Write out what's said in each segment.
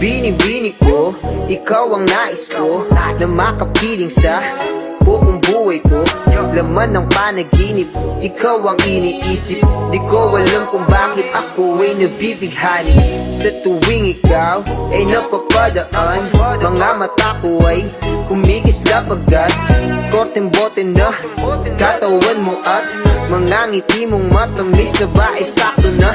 Bini-bini ko, ikaw ang nais ko na makapiling sa buong buhay ko. Laman ng panaginip, ikaw ang iniisip. Di ko alam kung bakit ako ay nabibighani. Sa tuwing ikaw ay napapadaan, mga mata ko ay kumikislap agad. Korteng bote na katawan mo at mga ngiti mong matamis na ba ay sakto na.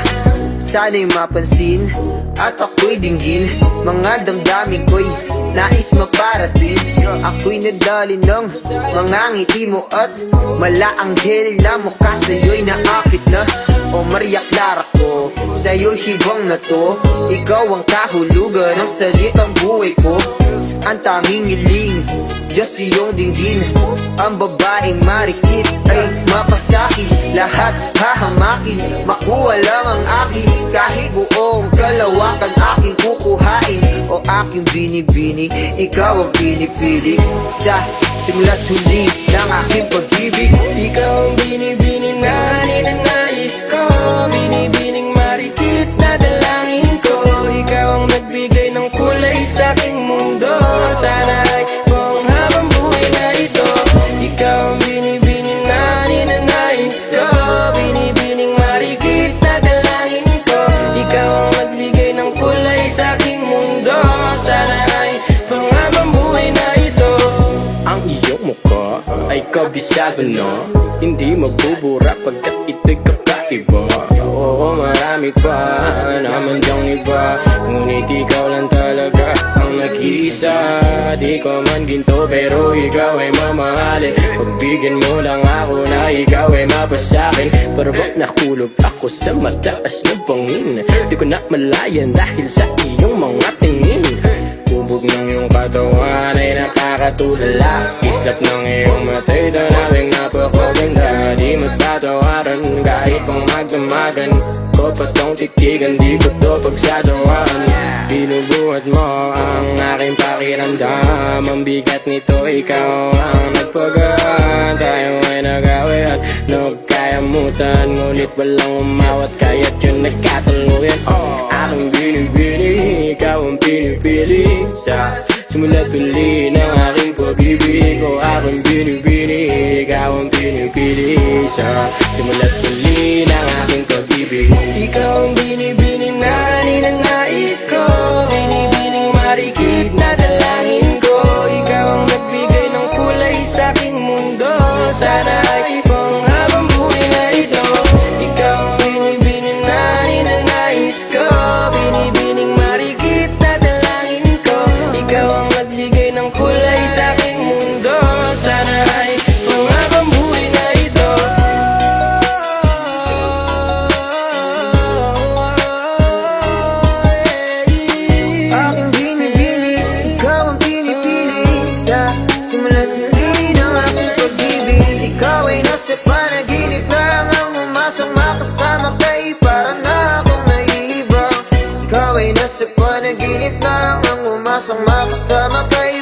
Sana'y mapansin at ako'y dinggin, mga damdamin ko'y nais maparating. Ako'y nadali ng mga ngiti mo at malaanghel na mukha sa'yo'y naakit na. O Maria Clara ko, sa'yo'y hibang na to. Ikaw ang kahulugan ng salitang buhay ko. Ang tanging hiling, Diyos iyong dinggin. Ang babaeng marikit ay mapasakit. Lahat hahamakin, makuha lang ang akin. Kahit buong kalawakan aking kukuhain. O aking binibini, ikaw ang pinipili. Sa simula't huli ng aking pag-ibig. Ikaw ang binibini na ninanais ko, binibining marikit na dalangin ko. Ikaw ang nagbigay ng kulay sa aking mundo. Sana ay buong habang buhay na ito. Ikaw ang binibini na ninanais ko, binibining marikit na dalangin ko. Ikaw ang nagbigay ng kulay sa aking mundo. Sana ay buong habang buhay na ito. Ang iyong mukha ay kabisado na, hindi magbubura pagkat ito'y kakaiba. Oo, marami pa naman dyang iba, ngunit ikaw lang talaga ang nag-iisa. Di ko man ginto pero ikaw ay mamahalin. Pagbigyan mo lang ako na ikaw ay mapasakin. Pero ba't nakulog ako sa mataas na bangin? Di ko na malayan dahil sa iyong mga tingin. Bubog ng iyong katawan ay nakakatulala. Islap ng iyong matay tanawing napakaganda. Di matatawaran kahit kung magdamagan ko pa tong titigan, di ko to pagsasawaan. Binubuhat mo ang aking pakiramdam. Ang bigat nito, ikaw ang nagpagaan. Tayo ay nag-away at nagkayamutan, ngunit walang umawat kaya't yun nagkatuluyan. Aking binibini, ikaw ang pinipili. Sa simula't huli ng aking pag-ibig. O aking binibini, ikaw ang pinipili. Sa simula't huli ng aking pag-ibig. Ikaw ang binibini na ninanais ko, binibining marikit na dalangin ko. Ikaw ang nagbigay ng kulay sa aking mundo. Sana ay buong habang buhay na ito. Ikaw ang binibini na ninanais ko, binibining marikit na dalangin ko. Ikaw ang nagbigay ng kulay sa aking mundo. Sana ay buong habang buhay na ito. Aking binibini, ikaw ang pinipili. Sa simula't huli ng aking pag-ibig. Ikaw ay nasa panaginip lang, ang umasang makasama kay para na akong nahihibang. Ikaw ay nasa panaginip lang, ang umasang makasama kay